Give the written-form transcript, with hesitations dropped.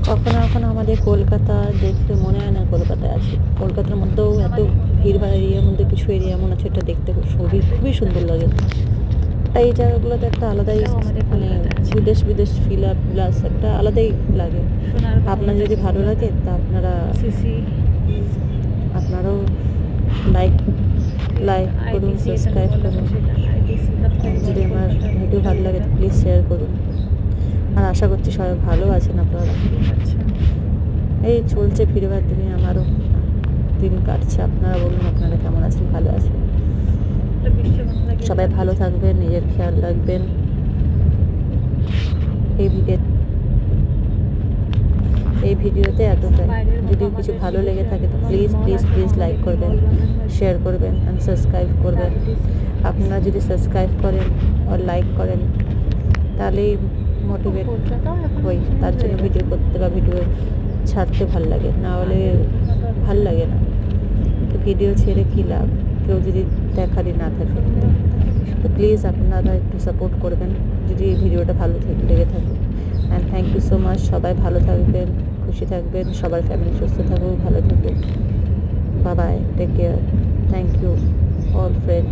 কখনো কখনো আমাদের কলকাতা দেখতে মনে হয় না কলকাতায় আছি। কলকাতার মধ্যেও এত ভিড়ভাড় এরিয়ার মধ্যে কিছু এরিয়া এমন আছে, এটা দেখতে খুবই খুবই সুন্দর লাগে। এই জায়গাগুলোতে একটা আলাদাই মানে বিদেশ বিদেশ ফিল আপ প্লাস একটা আলাদাই লাগে। আপনার যদি ভালো লাগে তা আপনারাও লাইক করুন, সাবস্ক্রাইব করুন। যদি আমার ভিডিও ভালো লাগে তো প্লিজ শেয়ার করুন। আর আশা করছি সবাই ভালো আছেন আপনারা। এই চলছে ফিরবার দিনে, আমারও দিন কাটছে। আপনারা বলুন আপনারা কেমন আছেন? ভালো আছেন? সবাই ভালো থাকবেন, নিজের খেয়াল রাখবেন। এই ভিডিওতে এতটাই। যদি কিছু ভালো লেগে থাকে তো প্লিজ প্লিজ প্লিজ লাইক করবেন, শেয়ার করবেন অ্যান্ড সাবস্ক্রাইব করবেন। আপনারা যদি সাবস্ক্রাইব করেন আর লাইক করেন তাহলেই মোটিভেট হই, তার জন্য ভিডিও করতে বা ভিডিও ছাড়তে ভাল লাগে, না হলে ভাল লাগে না। তো ভিডিও ছেড়ে কী লাভ, কেউ যদি দেখারই না থাকে। তো প্লিজ আপনারা একটু সাপোর্ট করবেন যদি এই ভিডিওটা ভালো লেগে থাকে। And thank you so much. সবাই ভালো থাকবেন, খুশি থাকবেন, সবার ফ্যামিলি সুস্থ থাকুক, ভালো থাকুক। Bye bye, take care. Thank you all friend.